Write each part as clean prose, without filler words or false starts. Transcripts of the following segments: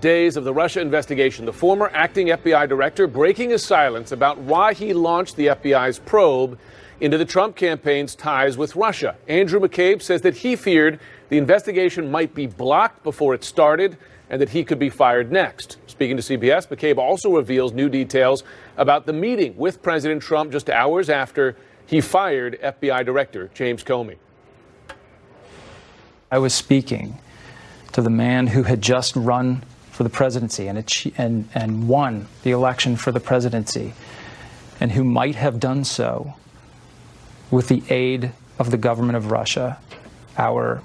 days of the Russia investigation, the former acting FBI director breaking his silence about why he launched the FBI's probe into the Trump campaign's ties with Russia. Andrew McCabe says that he feared the investigation might be blocked before it started and that he could be fired next. Speaking to CBS, McCabe also reveals new details about the meeting with President Trump just hours after he fired FBI Director James Comey. I was speaking to the man who had just run for the presidency and won the election for the presidency, and who might have done so with the aid of the government of Russia, our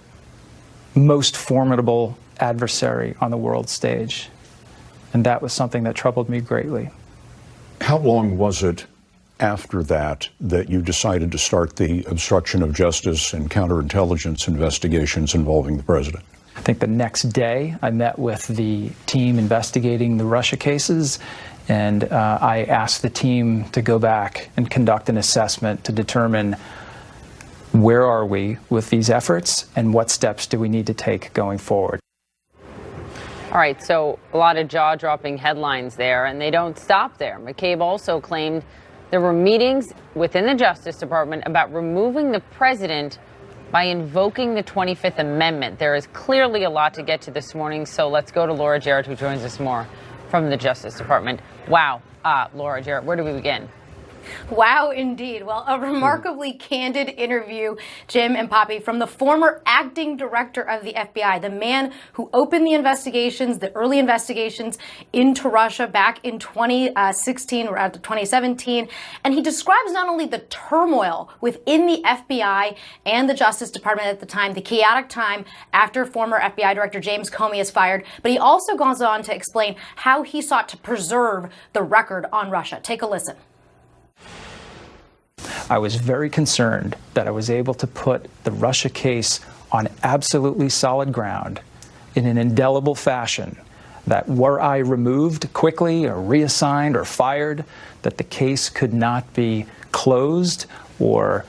most formidable adversary on the world stage. And that was something that troubled me greatly. How long was it after that you decided to start the obstruction of justice and counterintelligence investigations involving the president? I think the next day I met with the team investigating the Russia cases, and I asked the team to go back and conduct an assessment to determine where are we with these efforts and what steps do we need to take going forward. All right, so a lot of jaw-dropping headlines there, and they don't stop there. McCabe also claimed there were meetings within the Justice Department about removing the president by invoking the 25th Amendment. There is clearly a lot to get to this morning, so let's go to Laura Jarrett, who joins us more from the Justice Department. Wow, Laura Jarrett, where do we begin? Wow, indeed. Well, a remarkably candid interview, Jim and Poppy, from the former acting director of the FBI, the man who opened the investigations, the early investigations into Russia back in 2016 or 2017. And he describes not only the turmoil within the FBI and the Justice Department at the time, the chaotic time after former FBI Director James Comey is fired, but he also goes on to explain how he sought to preserve the record on Russia. Take a listen. I was very concerned that I was able to put the Russia case on absolutely solid ground in an indelible fashion, that were I removed quickly or reassigned or fired, that the case could not be closed or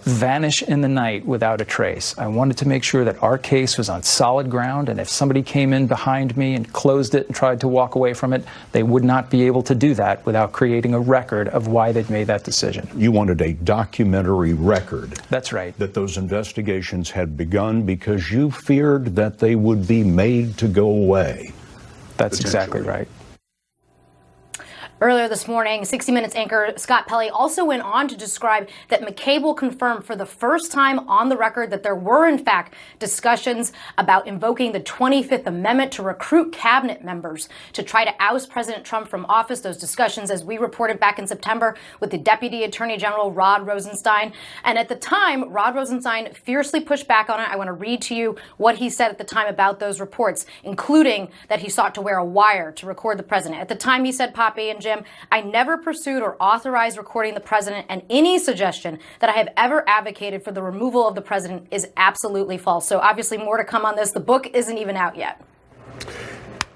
vanish in the night without a trace. I wanted to make sure that our case was on solid ground, and if somebody came in behind me and closed it and tried to walk away from it, they would not be able to do that without creating a record of why they'd made that decision. You wanted a documentary record. That's right. That those investigations had begun because you feared that they would be made to go away. That's exactly right. Earlier this morning, 60 Minutes anchor Scott Pelley also went on to describe that McCabe will confirm for the first time on the record that there were, in fact, discussions about invoking the 25th Amendment to recruit cabinet members to try to oust President Trump from office. Those discussions, as we reported back in September, with the Deputy Attorney General Rod Rosenstein. And at the time, Rod Rosenstein fiercely pushed back on it. I want to read to you what he said at the time about those reports, including that he sought to wear a wire to record the president. At the time, he said, Poppy and Jim, I never pursued or authorized recording the president, and any suggestion that I have ever advocated for the removal of the president is absolutely false. So obviously more to come on this. The book isn't even out yet.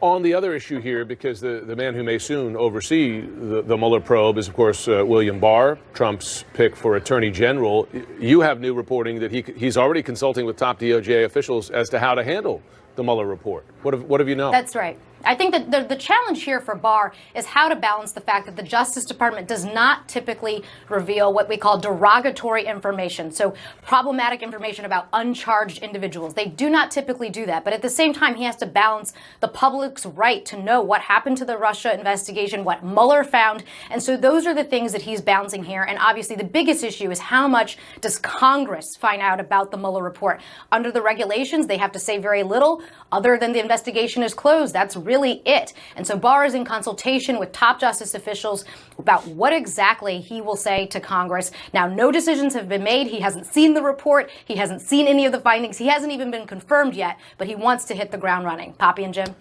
On the other issue here, because the man who may soon oversee the Mueller probe is, of course, William Barr, Trump's pick for Attorney General. You have new reporting that he's already consulting with top DOJ officials as to how to handle the Mueller report. What have you known? That's right. I think that the challenge here for Barr is how to balance the fact that the Justice Department does not typically reveal what we call derogatory information, so problematic information about uncharged individuals. They do not typically do that. But at the same time, he has to balance the public's right to know what happened to the Russia investigation, what Mueller found. And so those are the things that he's balancing here. And obviously, the biggest issue is how much does Congress find out about the Mueller report? Under the regulations, they have to say very little other than the investigation is closed. That's really it. And so Barr is in consultation with top justice officials about what exactly he will say to Congress. Now, no decisions have been made. He hasn't seen the report. He hasn't seen any of the findings. He hasn't even been confirmed yet, but he wants to hit the ground running. Poppy and Jim.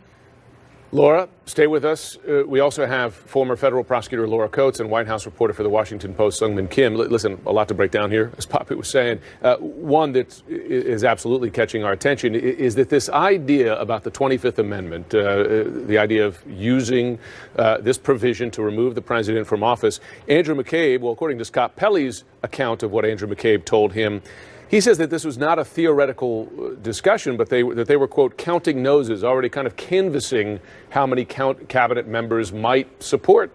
Laura, stay with us. We also have former federal prosecutor Laura Coates and White House reporter for the Washington Post, Sungmin Kim. Listen, a lot to break down here, as Poppy was saying. One that is absolutely catching our attention is that this idea about the 25th Amendment, the idea of using this provision to remove the president from office, Andrew McCabe, well, according to Scott Pelley's account of what Andrew McCabe told him, He says that this was not a theoretical discussion, but that they were, quote, counting noses, already kind of canvassing how many cabinet members might support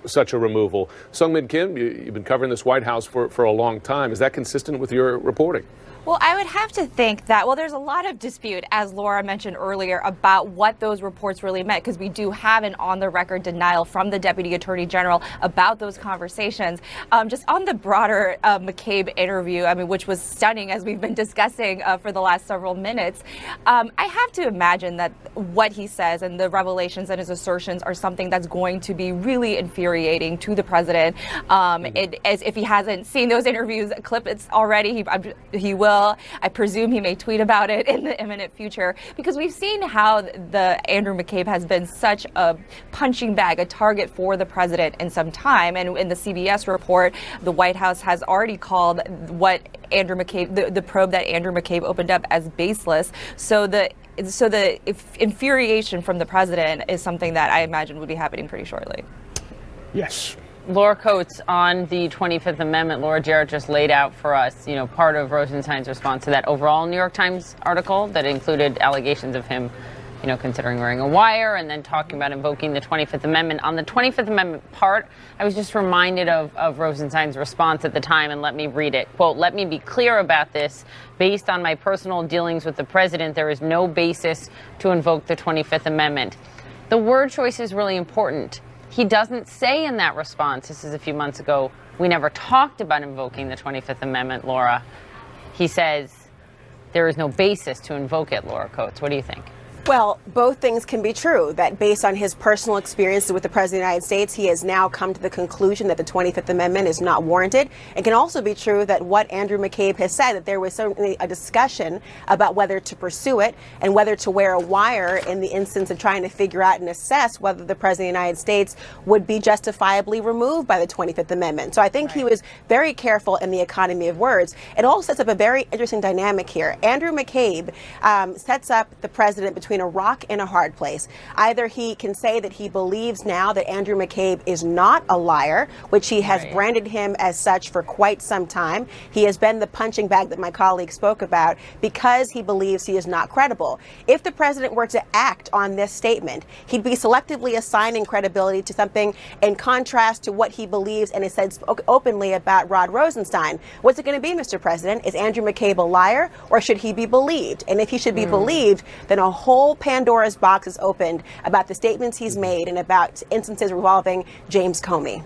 such a removal. Sungmin Kim, you've been covering this White House for a long time. Is that consistent with your reporting? Well, I would have to think that, well, there's a lot of dispute, as Laura mentioned earlier, about what those reports really meant, because we do have an on-the-record denial from the Deputy Attorney General about those conversations. Just on the broader McCabe interview, I mean, which was stunning, as we've been discussing for the last several minutes, I have to imagine that what he says and the revelations and his assertions are something that's going to be really infuriating to the president. As if he hasn't seen those interviews clip it's already, he will. I presume he may tweet about it in the imminent future, because we've seen how the Andrew McCabe has been such a punching bag, a target for the president in some time. And in the CBS report, the White House has already called what Andrew McCabe, the probe that Andrew McCabe opened up, as baseless. So the infuriation from the president is something that I imagine would be happening pretty shortly. Yes. Laura Coates, on the 25th Amendment, Laura Jarrett just laid out for us, part of Rosenstein's response to that overall New York Times article that included allegations of him, considering wearing a wire and then talking about invoking the 25th Amendment. On the 25th Amendment part, I was just reminded of Rosenstein's response at the time, and let me read it. Quote, "Let me be clear about this. Based on my personal dealings with the president, there is no basis to invoke the 25th Amendment." The word choice is really important. He doesn't say in that response, this is a few months ago, we never talked about invoking the 25th Amendment, Laura. He says there is no basis to invoke it, Laura Coates. What do you think? Well, both things can be true, that based on his personal experiences with the President of the United States, he has now come to the conclusion that the 25th Amendment is not warranted. It can also be true that what Andrew McCabe has said, that there was certainly a discussion about whether to pursue it and whether to wear a wire in the instance of trying to figure out and assess whether the President of the United States would be justifiably removed by the 25th Amendment. So I think he was very careful in the economy of words. It all sets up a very interesting dynamic here. Andrew McCabe sets up the president between a rock and a hard place. Either he can say that he believes now that Andrew McCabe is not a liar, which he has branded him as such for quite some time. He has been the punching bag that my colleague spoke about because he believes he is not credible. If the president were to act on this statement, he'd be selectively assigning credibility to something in contrast to what he believes and has said openly about Rod Rosenstein. What's it going to be, Mr. President? Is Andrew McCabe a liar, or should he be believed? And if he should be believed, then a whole Pandora's box is opened about the statements he's made and about instances involving James Comey.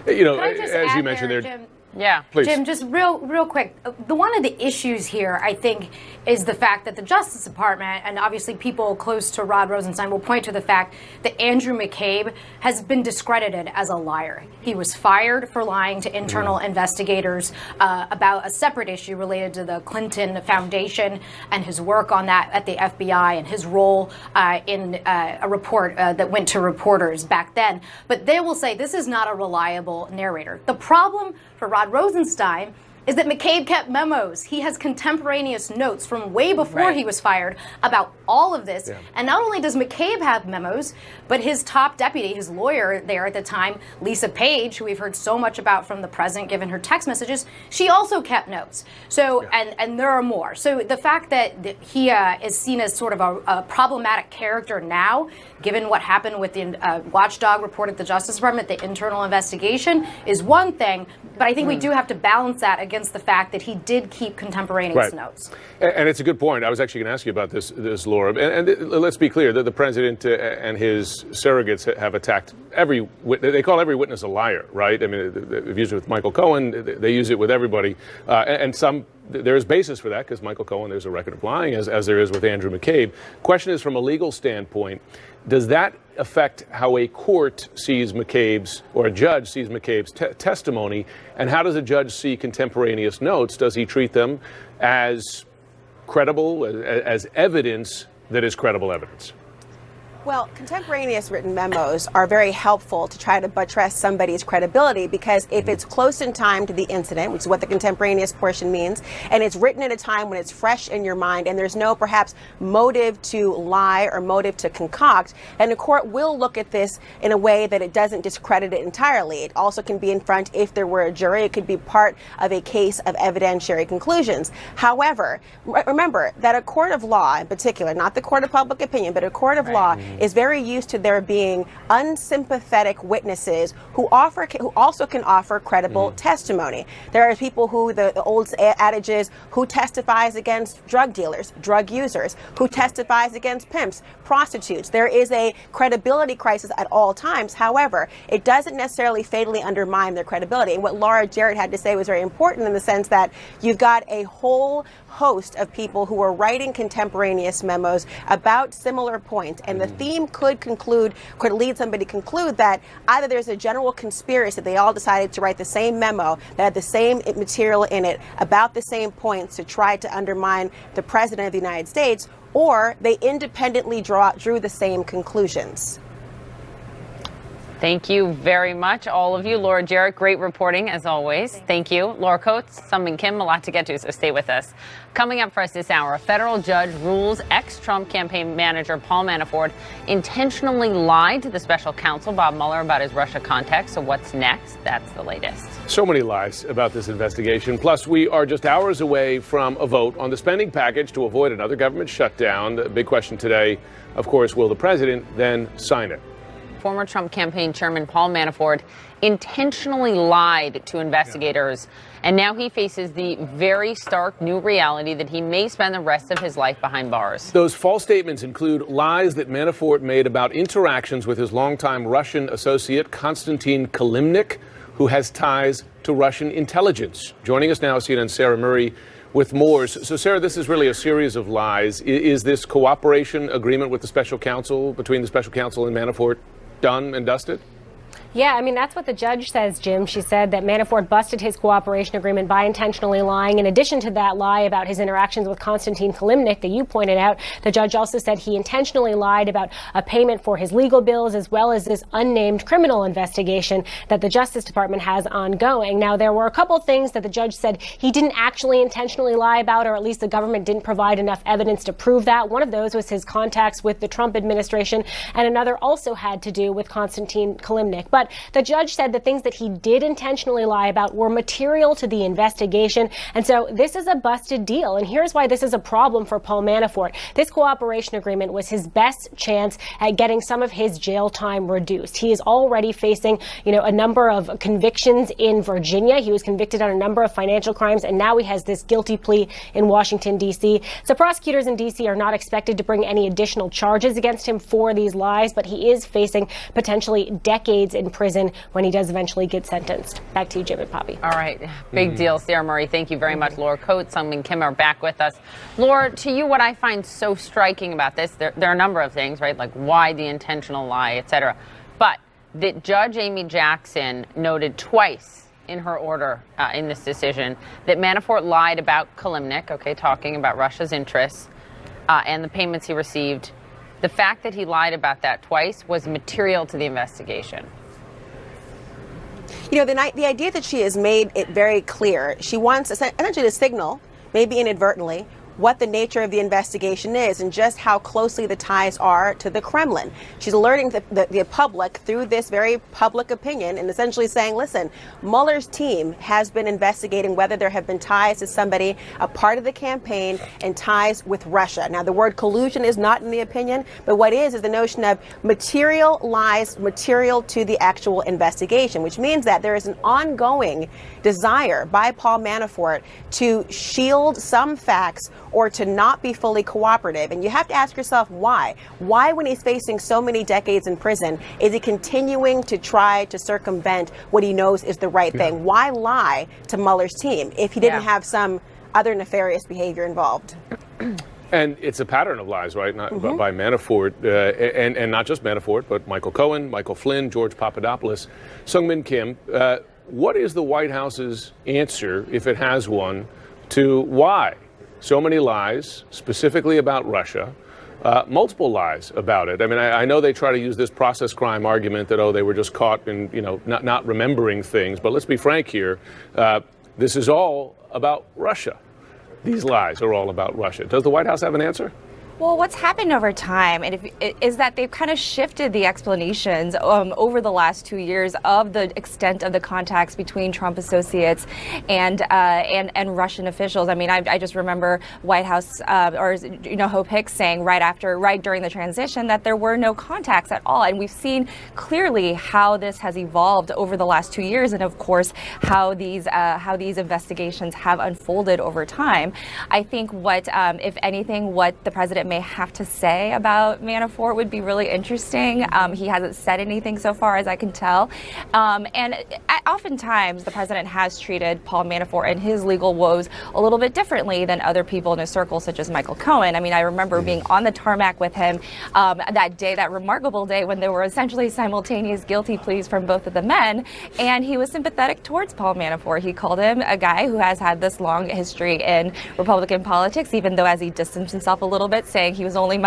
As you mentioned there, Jim? Yeah, please. Jim, just real quick. One of the issues here, I think, is the fact that the Justice Department, and obviously people close to Rod Rosenstein, will point to the fact that Andrew McCabe has been discredited as a liar. He was fired for lying to internal investigators about a separate issue related to the Clinton Foundation and his work on that at the FBI and his role in a report that went to reporters back then. But they will say this is not a reliable narrator. The problem for Rod Rosenstein is that McCabe kept memos. He has contemporaneous notes from way before he was fired about all of this. Yeah. And not only does McCabe have memos, but his top deputy, his lawyer there at the time, Lisa Page, who we've heard so much about from the president given her text messages, she also kept notes. So, and there are more. So the fact that he is seen as sort of a problematic character now, given what happened with the watchdog report at the Justice Department, the internal investigation, is one thing. But I think we do have to balance that against the fact that he did keep contemporaneous notes. And it's a good point. I was actually going to ask you about this Laura. And let's be clear that the president and his surrogates have attacked they call every witness a liar, right? I mean, they've used it with Michael Cohen. They use it with everybody. And there is basis for that because Michael Cohen, there's a record of lying, as there is with Andrew McCabe. Question is, from a legal standpoint, does that affect how a court sees McCabe's, or a judge sees McCabe's testimony? And how does a judge see contemporaneous notes? Does he treat them as credible, as evidence that is credible evidence? Well, contemporaneous written memos are very helpful to try to buttress somebody's credibility, because if it's close in time to the incident, which is what the contemporaneous portion means, and it's written at a time when it's fresh in your mind and there's no perhaps motive to lie or motive to concoct, then the court will look at this in a way that it doesn't discredit it entirely. It also can be in front, if there were a jury, it could be part of a case of evidentiary conclusions. However, remember that a court of law in particular, not the court of public opinion, but a court of law is very used to there being unsympathetic witnesses who also can offer credible testimony. There are people who, the old adage is, who testifies against drug dealers, drug users, who testifies against pimps, prostitutes. There is a credibility crisis at all times. However, it doesn't necessarily fatally undermine their credibility. And what Laura Jarrett had to say was very important, in the sense that you've got a whole host of people who are writing contemporaneous memos about similar points, and the theme could lead somebody to conclude that either there's a general conspiracy, they all decided to write the same memo that had the same material in it about the same points to try to undermine the president of the United States, or they independently drew the same conclusions. Thank you very much, all of you. Laura Jarrett, great reporting as always. Thank you. Laura Coates, Sungmin Kim, a lot to get to, so stay with us. Coming up for us this hour, a federal judge rules ex-Trump campaign manager Paul Manafort intentionally lied to the special counsel Bob Mueller about his Russia contacts. So what's next? That's the latest. So many lies about this investigation. Plus, we are just hours away from a vote on the spending package to avoid another government shutdown. The big question today, of course, will the president then sign it? Former Trump campaign chairman Paul Manafort intentionally lied to investigators, and now he faces the very stark new reality that he may spend the rest of his life behind bars. Those false statements include lies that Manafort made about interactions with his longtime Russian associate Konstantin Kilimnik, who has ties to Russian intelligence. Joining us now is CNN's Sarah Murray with more. So, Sarah, this is really a series of lies. Is this cooperation agreement with the special counsel, between the special counsel and Manafort, done and dusted? Yeah, I mean, that's what the judge says, Jim. She said that Manafort busted his cooperation agreement by intentionally lying. In addition to that lie about his interactions with Konstantin Kilimnik that you pointed out, the judge also said he intentionally lied about a payment for his legal bills, as well as this unnamed criminal investigation that the Justice Department has ongoing. Now, there were a couple things that the judge said he didn't actually intentionally lie about, or at least the government didn't provide enough evidence to prove that. One of those was his contacts with the Trump administration, and another also had to do with Konstantin Kilimnik. But the judge said the things that he did intentionally lie about were material to the investigation. And so this is a busted deal. And here's why this is a problem for Paul Manafort. This cooperation agreement was his best chance at getting some of his jail time reduced. He is already facing, a number of convictions in Virginia. He was convicted on a number of financial crimes, and now he has this guilty plea in Washington, D.C. So prosecutors in D.C. are not expected to bring any additional charges against him for these lies, but he is facing potentially decades in prison when he does eventually get sentenced. Back to you, Jim and Poppy. All right. Big deal, Sarah Murray. Thank you very much. Laura Coates, Sungmin Kim are back with us. Laura, to you, what I find so striking about this, there are a number of things, right? Like why the intentional lie, et cetera. But that Judge Amy Jackson noted twice in her order in this decision that Manafort lied about Kilimnik, talking about Russia's interests and the payments he received. The fact that he lied about that twice was material to the investigation. The idea that she has made it very clear, she wants essentially to signal, maybe inadvertently, what the nature of the investigation is and just how closely the ties are to the Kremlin. She's alerting the public through this very public opinion and essentially saying, listen, Mueller's team has been investigating whether there have been ties to somebody, a part of the campaign, and ties with Russia. Now, the word collusion is not in the opinion, but what is the notion of material lies, material to the actual investigation, which means that there is an ongoing desire by Paul Manafort to shield some facts or to not be fully cooperative. And you have to ask yourself why. Why, when he's facing so many decades in prison, is he continuing to try to circumvent what he knows is the right thing? Why lie to Mueller's team if he didn't have some other nefarious behavior involved? And it's a pattern of lies, right? Not by Manafort, and not just Manafort, but Michael Cohen, Michael Flynn, George Papadopoulos. Sungmin Kim, what is the White House's answer, if it has one, to why so many lies, specifically about Russia, multiple lies about it. I mean, I know they try to use this process crime argument that, oh, they were just caught in, not remembering things. But let's be frank here. This is all about Russia. These lies are all about Russia. Does the White House have an answer? Well, what's happened over time is that they've kind of shifted the explanations over the last 2 years of the extent of the contacts between Trump associates and Russian officials. I mean, I just remember White House Hope Hicks saying right during the transition that there were no contacts at all, and we've seen clearly how this has evolved over the last 2 years, and of course how these investigations have unfolded over time. I think what, if anything, what the president may have to say about Manafort would be really interesting. He hasn't said anything so far, as I can tell. And oftentimes, the president has treated Paul Manafort and his legal woes a little bit differently than other people in his circle, such as Michael Cohen. I mean, I remember being on the tarmac with him that day, that remarkable day, when there were essentially simultaneous guilty pleas from both of the men, and he was sympathetic towards Paul Manafort. He called him a guy who has had this long history in Republican politics, even though as he distanced himself a little bit, saying he was only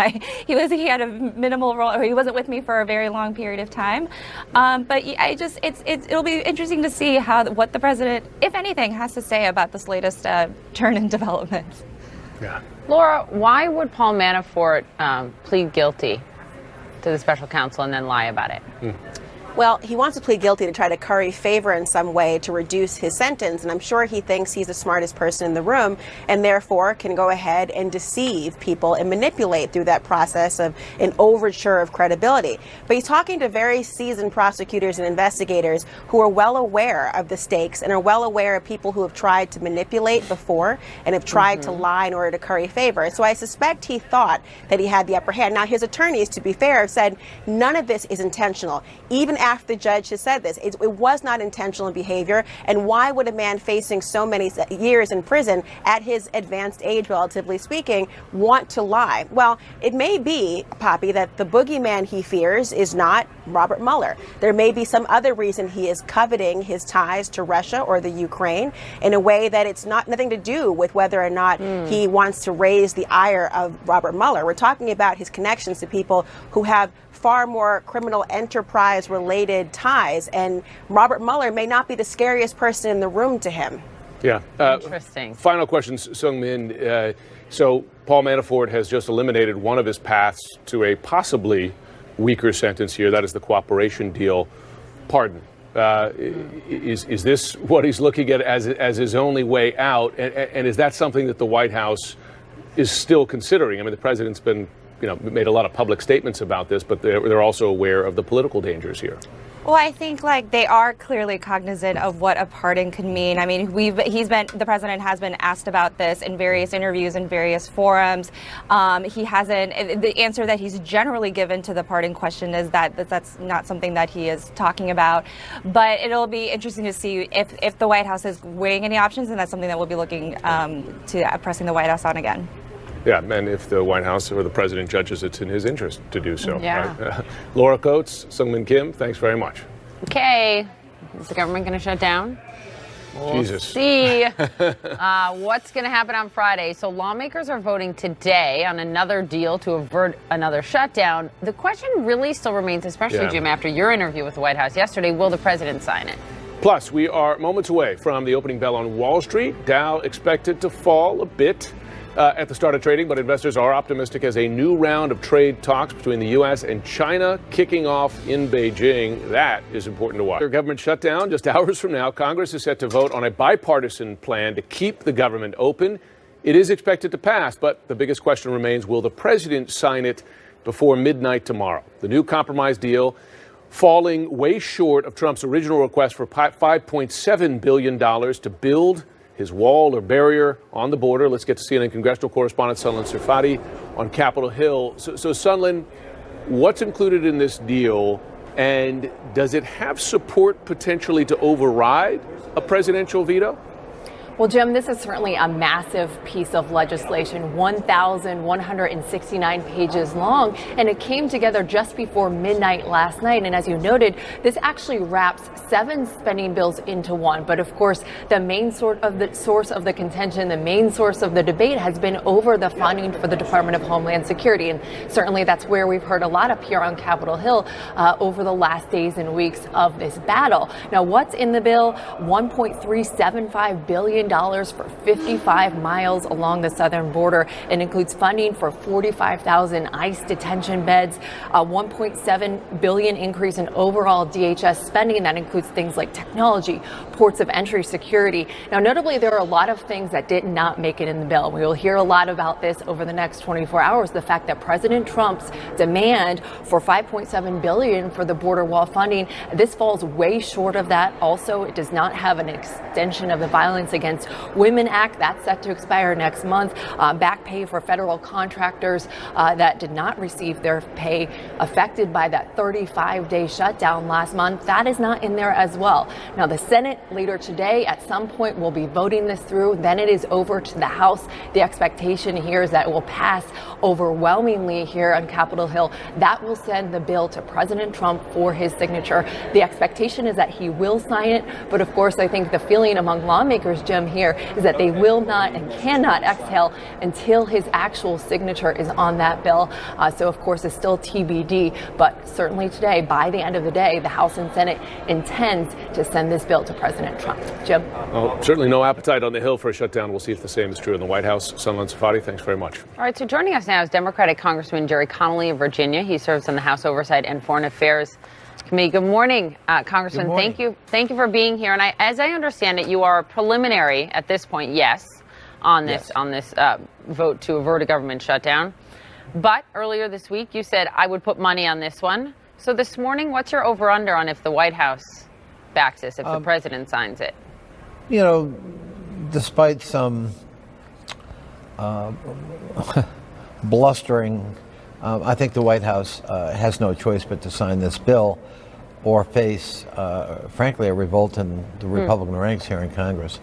he had a minimal role, or he wasn't with me for a very long period of time. But it'll be interesting to see what the president, if anything, has to say about this latest turn in developments. Yeah. Laura, why would Paul Manafort plead guilty to the special counsel and then lie about it? Well, he wants to plead guilty to try to curry favor in some way to reduce his sentence, and I'm sure he thinks he's the smartest person in the room and therefore can go ahead and deceive people and manipulate through that process of an overture of credibility. But he's talking to very seasoned prosecutors and investigators who are well aware of the stakes and are well aware of people who have tried to manipulate before and have tried to lie in order to curry favor. So I suspect he thought that he had the upper hand. Now, his attorneys, to be fair, have said none of this is intentional. Even after the judge has said this, it was not intentional behavior. And why would a man facing so many years in prison at his advanced age, relatively speaking, want to lie? Well, it may be, Poppy, that the boogeyman he fears is not Robert Mueller. There may be some other reason he is coveting his ties to Russia or the Ukraine in a way that it's nothing to do with whether or not he wants to raise the ire of Robert Mueller. We're talking about his connections to people who have far more criminal enterprise related ties, and Robert Mueller may not be the scariest person in the room to him. Yeah. Interesting. Final question, Sung-Min. So Paul Manafort has just eliminated one of his paths to a possibly weaker sentence here. That is the cooperation deal. Pardon. Is this what he's looking at as his only way out? And is that something that the White House is still considering? I mean, the president's been, made a lot of public statements about this, but they're also aware of the political dangers here. Well, I think they are clearly cognizant of what a pardon could mean. I mean, the president has been asked about this in various interviews in various forums. He hasn't. The answer that he's generally given to the pardon question is that's not something that he is talking about. But it'll be interesting to see if the White House is weighing any options, and that's something that we'll be looking to pressing the White House on again. Yeah, and if the White House or the president judges it's in his interest to do so. Yeah. Right? Laura Coates, Sung-Min Kim, thanks very much. Okay. Is the government going to shut down? Jesus. See what's going to happen on Friday. So lawmakers are voting today on another deal to avert another shutdown. The question really still remains, especially, Jim, after your interview with the White House yesterday, will the president sign it? Plus, we are moments away from the opening bell on Wall Street. Dow expected to fall a bit at the start of trading, but investors are optimistic as a new round of trade talks between the U.S. and China kicking off in Beijing. That is important to watch. Government shutdown just hours from now. Congress is set to vote on a bipartisan plan to keep the government open. It is expected to pass, but the biggest question remains, will the president sign it before midnight tomorrow? The new compromise deal falling way short of Trump's original request for $5.7 billion to build his wall or barrier on the border. Let's get to CNN congressional correspondent Sunlen Sirfati on Capitol Hill. So Sunlen, what's included in this deal, and does it have support potentially to override a presidential veto? Well, Jim, this is certainly a massive piece of legislation, 1,169 pages long, and it came together just before midnight last night. And as you noted, this actually wraps 7 spending bills into one. But of course, the main source of the contention, the main source of the debate has been over the funding for the Department of Homeland Security. And certainly that's where we've heard a lot up here on Capitol Hill over the last days and weeks of this battle. Now, what's in the bill? $1.375 billion for 55 miles along the southern border. It includes funding for 45,000 ICE detention beds, a $1.7 billion increase in overall DHS spending. That includes things like technology, ports of entry security. Now, notably, there are a lot of things that did not make it in the bill. We will hear a lot about this over the next 24 hours. The fact that President Trump's demand for $5.7 billion for the border wall funding, this falls way short of that. Also, it does not have an extension of the Violence Against Women Act. That's set to expire next month. Back pay for federal contractors that did not receive their pay affected by that 35-day shutdown last month. That is not in there as well. Now, the Senate later today at some point will be voting this through. Then it is over to the House. The expectation here is that it will pass overwhelmingly here on Capitol Hill. That will send the bill to President Trump for his signature. The expectation is that he will sign it. But of course, I think the feeling among lawmakers, Jim, here is that they will not and cannot exhale until his actual signature is on that bill. So, of course, it's still TBD. But certainly today, by the end of the day, the House and Senate intends to send this bill to President Trump. Jim? Well, certainly no appetite on the Hill for a shutdown. We'll see if the same is true in the White House. Sunland Safadi, thanks very much. All right, so joining us now is Democratic Congressman Jerry Connolly of Virginia. He serves on the House Oversight and Foreign Affairs Committee. Good morning, Congressman. Good morning. Thank you for being here. And as I understand it, you are preliminary at this point, yes, on this vote to avert a government shutdown. But earlier this week, you said I would put money on this one. So this morning, what's your over/under on if the White House backs this, if the president signs it? You know, despite some blustering, I think the White House has no choice but to sign this bill or face, frankly, a revolt in the Republican ranks here in Congress.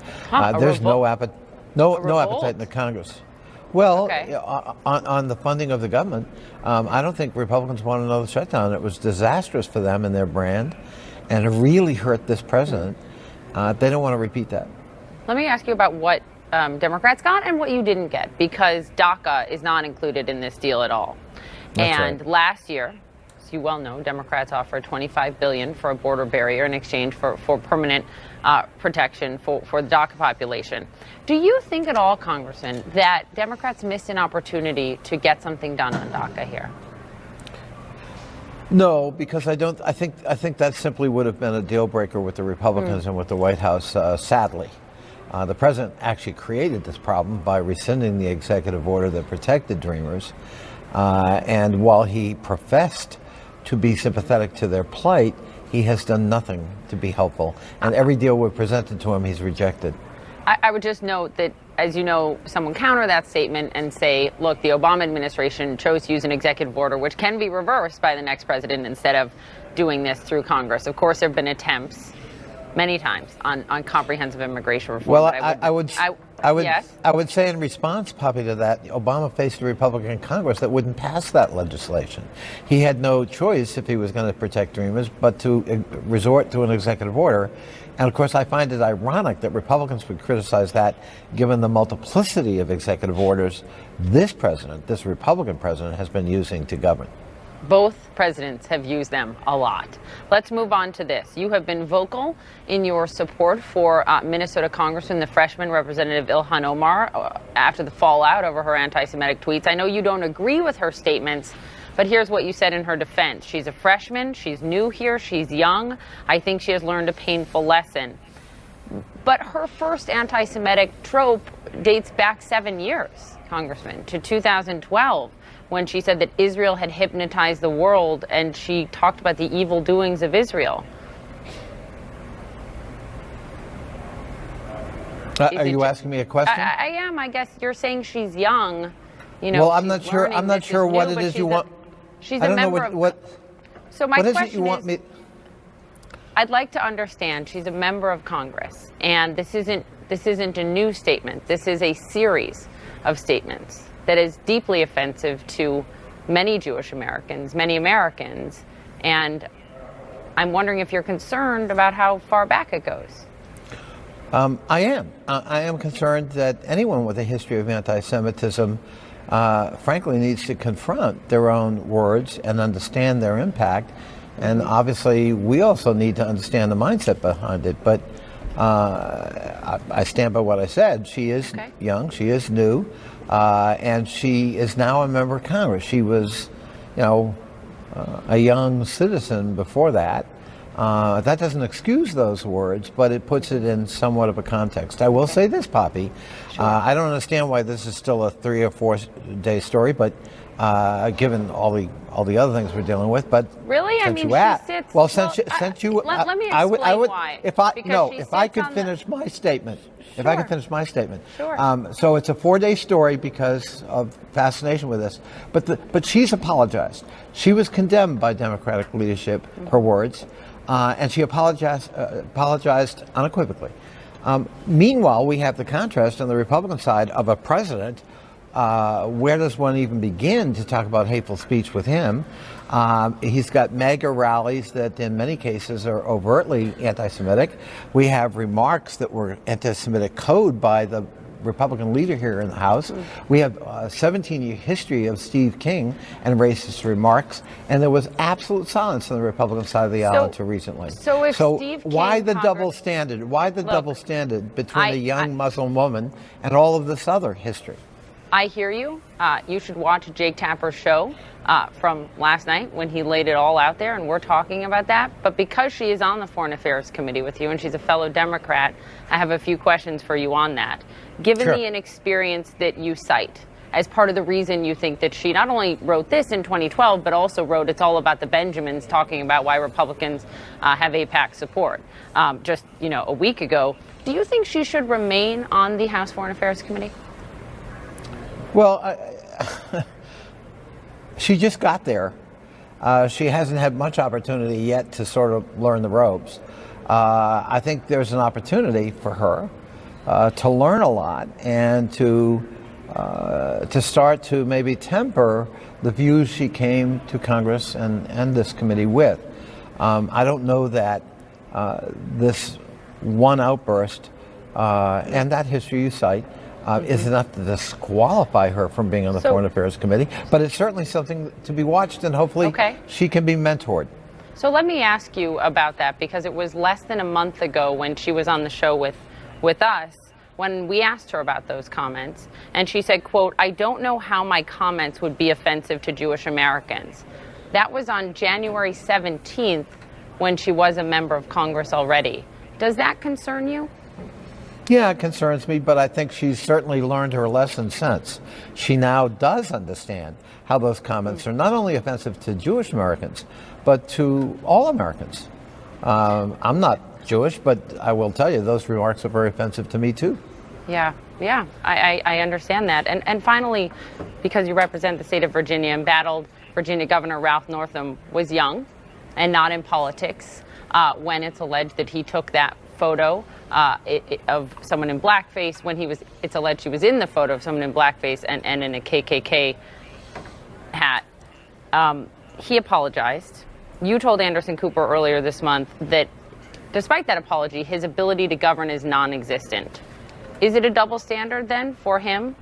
There's no appetite in the Congress. Well, Okay. on the funding of the government, I don't think Republicans want another shutdown. It was disastrous for them and their brand, and it really hurt this president. They don't want to repeat that. Let me ask you about what Democrats got and what you didn't get, because DACA is not included in this deal at all. That's and right. Last year, as you well know, Democrats offered $25 billion for a border barrier in exchange for permanent protection for the DACA population. Do you think at all, Congressman, that Democrats missed an opportunity to get something done on DACA here? No, because I think that simply would have been a deal breaker with the Republicans and with the White House, sadly. The president actually created this problem by rescinding the executive order that protected Dreamers. And while he professed to be sympathetic to their plight, he has done nothing to be helpful. And every deal we presented to him, he's rejected. I would just note that, as you know, someone counter that statement and say, look, the Obama administration chose to use an executive order, which can be reversed by the next president instead of doing this through Congress. Of course, there have been attempts many times on comprehensive immigration reform. Well, Yes? I would say in response, Poppy, to that, Obama faced a Republican Congress that wouldn't pass that legislation. He had no choice, if he was going to protect Dreamers, but to resort to an executive order. And of course, I find it ironic that Republicans would criticize that, given the multiplicity of executive orders this Republican president, has been using to govern. Both presidents have used them a lot. Let's move on to this. You have been vocal in your support for Minnesota Congressman, the freshman Representative Ilhan Omar, after the fallout over her anti-Semitic tweets. I know you don't agree with her statements, but here's what you said in her defense. She's a freshman. She's new here. She's young. I think she has learned a painful lesson. But her first anti-Semitic trope dates back 7 years, Congressman, to 2012. When she said that Israel had hypnotized the world, and she talked about the evil doings of Israel. Are you asking me a question? I am. I guess you're saying she's young. You know. Well, I'm not sure. I'm not sure what it is you want. She's I don't a member know what. So my what is question it you want me? I'd like to understand. She's a member of Congress, and this isn't this isn't a new statement. This is a series of statements that is deeply offensive to many Jewish Americans, many Americans. And I'm wondering if you're concerned about how far back it goes. I am. I am concerned that anyone with a history of anti-Semitism, frankly, needs to confront their own words and understand their impact. And obviously, we also need to understand the mindset behind it. But I stand by what I said. She is young. She is new. And she is now a member of Congress. She was, a young citizen before that. That doesn't excuse those words, but it puts it in somewhat of a context. I will say this, Poppy. Sure. I don't understand why this is still a 3 or 4 day story, but given all the other things we're dealing with. But really, I mean, she sits. Well, since you, let me explain why. If I could finish my statement. Sure. If I could finish my statement. Sure. So it's a 4-day story because of fascination with this. But she's apologized. She was condemned by Democratic leadership, her words, and she apologized unequivocally. Meanwhile, we have the contrast on the Republican side of a president. Where does one even begin to talk about hateful speech with him? He's got MAGA rallies that in many cases are overtly anti-Semitic. We have remarks that were anti-Semitic code by the Republican leader here in the House. We have a 17-year history of Steve King and racist remarks, and there was absolute silence on the Republican side of the aisle until recently. So Steve King, why the double standard? Why the double standard between a young Muslim woman and all of this other history? I hear you. You should watch Jake Tapper's show from last night when he laid it all out there, and we're talking about that. But because she is on the Foreign Affairs Committee with you and she's a fellow Democrat, I have a few questions for you on that. Given the inexperience that you cite as part of the reason you think that she not only wrote this in 2012, but also wrote It's All About the Benjamins, talking about why Republicans have AIPAC support just a week ago, do you think she should remain on the House Foreign Affairs Committee? Well, she just got there. She hasn't had much opportunity yet to sort of learn the ropes. I think there's an opportunity for her to learn a lot and to start to maybe temper the views she came to Congress and this committee with. I don't know that this one outburst and that history you cite is enough to disqualify her from being on the Foreign Affairs Committee, but it's certainly something to be watched, and hopefully she can be mentored. So let me ask you about that, because it was less than a month ago when she was on the show with us, when we asked her about those comments, and she said, quote, "I don't know how my comments would be offensive to Jewish Americans." That was on January 17th, when she was a member of Congress already. Does that concern you? Yeah, it concerns me, but I think she's certainly learned her lesson since. She now does understand how those comments are not only offensive to Jewish Americans, but to all Americans. I'm not Jewish, but I will tell you those remarks are very offensive to me too. Yeah, I understand that. And finally, because you represent the state of Virginia, embattled Virginia Governor Ralph Northam was young and not in politics when it's alleged that he took that photo of someone in blackface when it's alleged he was in the photo of someone in blackface and in a KKK hat. He apologized. You told Anderson Cooper earlier this month that despite that apology, his ability to govern is non-existent. Is it a double standard then for him?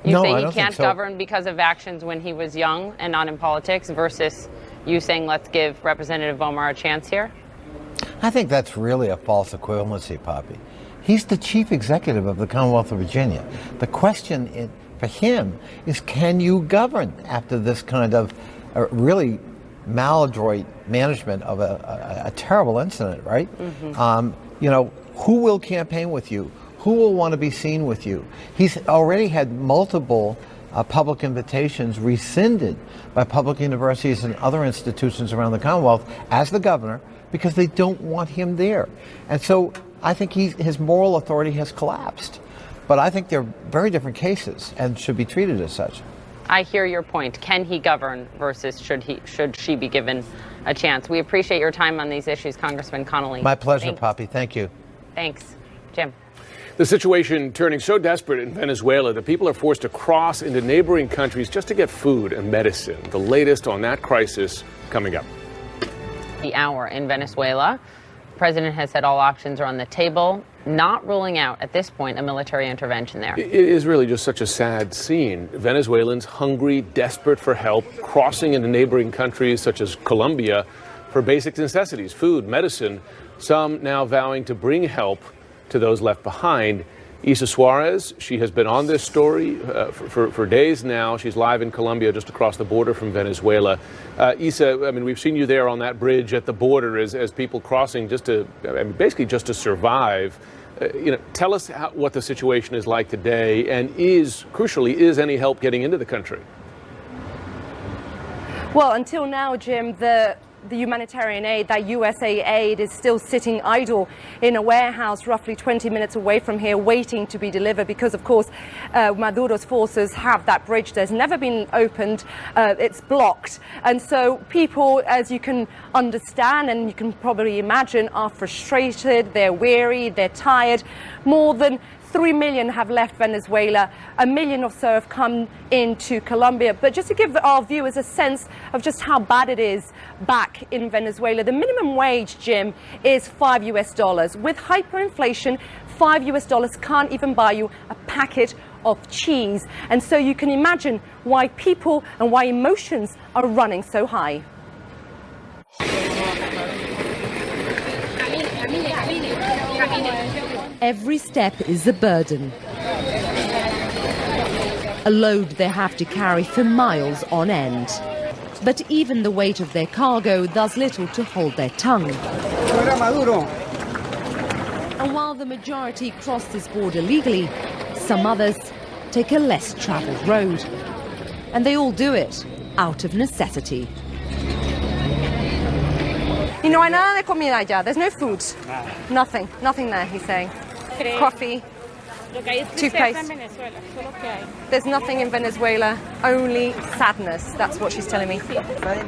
You say he can't govern because of actions when he was young and not in politics versus you saying let's give Representative Omar a chance here? I think that's really a false equivalency, Poppy. He's the chief executive of the Commonwealth of Virginia. The question for him is, can you govern after this kind of really maladroit management of a terrible incident, right? Who will campaign with you? Who will want to be seen with you? He's already had multiple public invitations rescinded by public universities and other institutions around the Commonwealth as the governor because they don't want him there. And so I think his moral authority has collapsed. But I think they're very different cases and should be treated as such. I hear your point. Can he govern versus should she be given a chance? We appreciate your time on these issues, Congressman Connolly. My pleasure, Poppy. Thank you. Thanks. Jim. The situation turning so desperate in Venezuela that people are forced to cross into neighboring countries just to get food and medicine. The latest on that crisis coming up. The hour in Venezuela. The president has said all options are on the table, not ruling out at this point a military intervention there. It is really just such a sad scene. Venezuelans hungry, desperate for help, crossing into neighboring countries such as Colombia for basic necessities, food, medicine, some now vowing to bring help to those left behind. Isa Suarez, she has been on this story for days now. She's live in Colombia, just across the border from Venezuela. Isa, I mean, we've seen you there on that bridge at the border as people crossing just to, I mean, basically just to survive. Tell us what the situation is like today, and crucially, is any help getting into the country? Well, until now, Jim, the humanitarian aid, that USA aid, is still sitting idle in a warehouse roughly 20 minutes away from here, waiting to be delivered because, of course, Maduro's forces have that bridge. There's never been opened. It's blocked. And so people, as you can understand and you can probably imagine, are frustrated, they're weary, they're tired. More than 3 million have left Venezuela. 1 million or so have come into Colombia. But just to give our viewers a sense of just how bad it is back in Venezuela, the minimum wage, Jim, is $5. With hyperinflation, $5 can't even buy you a packet of cheese. And so you can imagine why people and why emotions are running so high. Every step is a burden. A load they have to carry for miles on end. But even the weight of their cargo does little to hold their tongue. And while the majority cross this border legally, some others take a less travelled road. And they all do it out of necessity. Y no hay nada de comida allá. There's no food. Nothing there, he's saying. Coffee, toothpaste. There's nothing in Venezuela, only sadness. That's what she's telling me.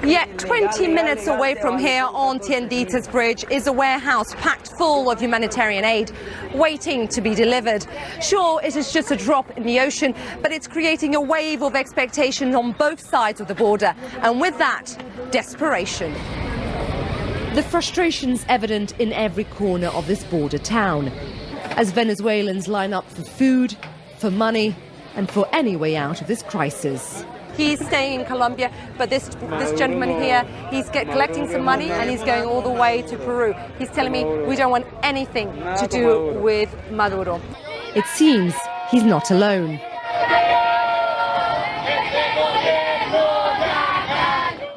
Yet 20 minutes away from here on Tienditas Bridge is a warehouse packed full of humanitarian aid, waiting to be delivered. Sure, it is just a drop in the ocean, but it's creating a wave of expectation on both sides of the border. And with that, desperation. The frustration's evident in every corner of this border town, as Venezuelans line up for food, for money, and for any way out of this crisis. He's staying in Colombia, but this gentleman here, he's collecting some money and he's going all the way to Peru. He's telling me we don't want anything to do with Maduro. It seems he's not alone.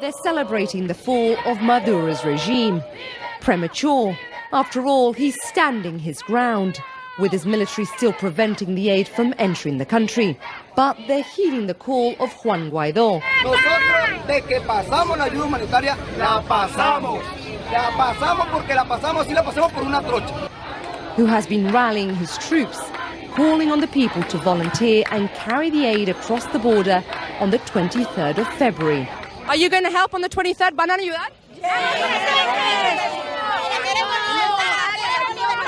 They're celebrating the fall of Maduro's regime. Premature. After all, he's standing his ground, with his military still preventing the aid from entering the country. But they're heeding the call of Juan Guaidó, who has been rallying his troops, calling on the people to volunteer and carry the aid across the border on the 23rd of February. Are you going to help on the 23rd? ¿Van a ayudar? Yes!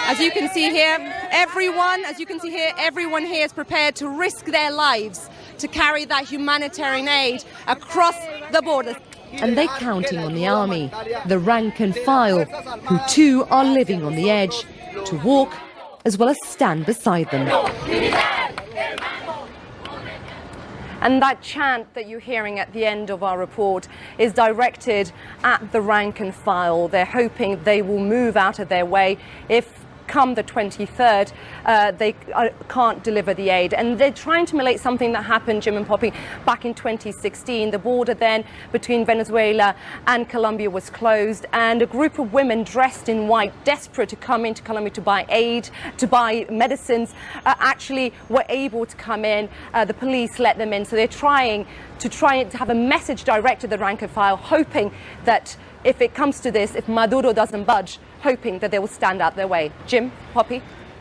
As you can see here, everyone here is prepared to risk their lives to carry that humanitarian aid across the border. And they're counting on the army, the rank and file, who too are living on the edge, to walk as well as stand beside them. And that chant that you're hearing at the end of our report is directed at the rank and file. They're hoping they will move out of their way if come the 23rd, they can't deliver the aid. And they're trying to emulate something that happened, Jim and Poppy, back in 2016. The border then between Venezuela and Colombia was closed, and a group of women dressed in white, desperate to come into Colombia to buy aid, to buy medicines, actually were able to come in. The police let them in. So they're trying to have a message directed to the rank and file, hoping that if it comes to this, if Maduro doesn't budge, hoping that they will stand out their way. Jim, Poppy?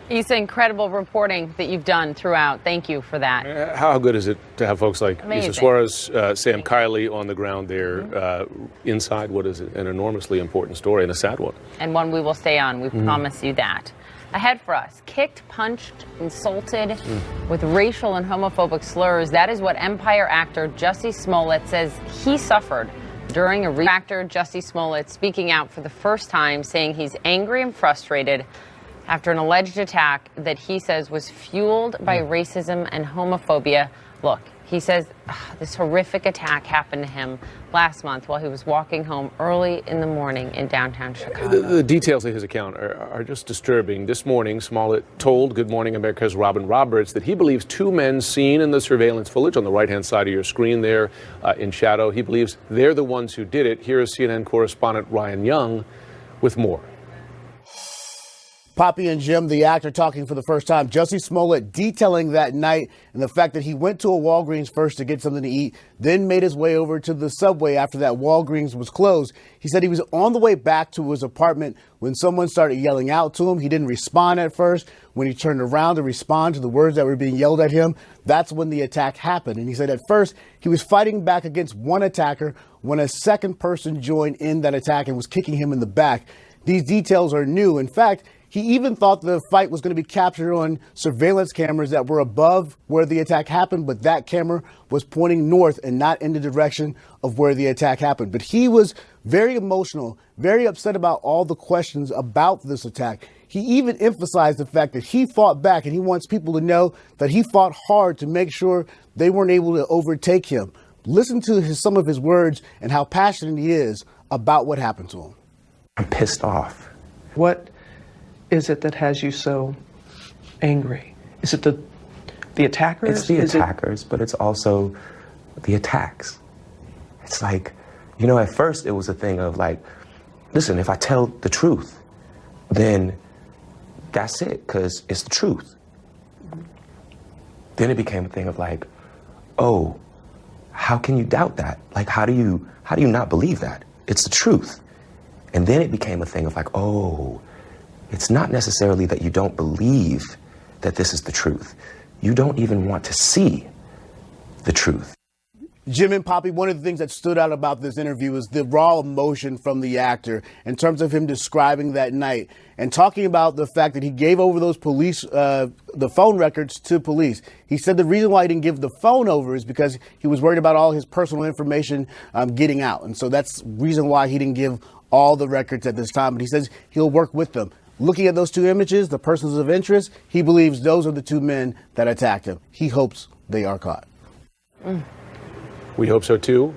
It's incredible reporting that you've done throughout. Thank you for that. How good is it to have folks like Amazing. Isa Suarez, Sam Kiley on the ground there inside what is an enormously important story and a sad one. And one we will stay on. We promise you that. Ahead for us, kicked, punched, insulted with racial and homophobic slurs. That is what Empire actor Jussie Smollett says he suffered during a actor Jussie Smollett speaking out for the first time, saying he's angry and frustrated after an alleged attack that he says was fueled by racism and homophobia. Look, he says this horrific attack happened to him last month while he was walking home early in the morning in downtown Chicago. The details of his account are just disturbing. This morning, Smollett told Good Morning America's Robin Roberts that he believes two men seen in the surveillance footage on the right-hand side of your screen there in shadow, he believes they're the ones who did it. Here is CNN correspondent Ryan Young with more. Poppy and Jim, the actor, talking for the first time. Jussie Smollett detailing that night and the fact that he went to a Walgreens first to get something to eat, then made his way over to the subway after that Walgreens was closed. He said he was on the way back to his apartment when someone started yelling out to him. He didn't respond at first. When he turned around to respond to the words that were being yelled at him, that's when the attack happened. And he said at first he was fighting back against one attacker when a second person joined in that attack and was kicking him in the back. These details are new. In fact, he even thought the fight was going to be captured on surveillance cameras that were above where the attack happened, but that camera was pointing north and not in the direction of where the attack happened. But he was very emotional, very upset about all the questions about this attack. He even emphasized the fact that he fought back, and he wants people to know that he fought hard to make sure they weren't able to overtake him. Listen to some of his words and how passionate he is about what happened to him. I'm pissed off. What is it that has you so angry? Is it the attackers? It's the attackers, but it's also the attacks. It's like, you know, at first it was a thing of like, listen, if I tell the truth, then that's it, because it's the truth. Then it became a thing of like, oh, how can you doubt that? Like, how do you not believe that? It's the truth. And then it became a thing of like, oh, it's not necessarily that you don't believe that this is the truth. You don't even want to see the truth. Jim and Poppy, one of the things that stood out about this interview is the raw emotion from the actor in terms of him describing that night and talking about the fact that he gave over those police, the phone records to police. He said the reason why he didn't give the phone over is because he was worried about all his personal information getting out. And so that's the reason why he didn't give all the records at this time. But he says he'll work with them. Looking at those two images, the persons of interest, he believes those are the two men that attacked him. He hopes they are caught. We hope so, too.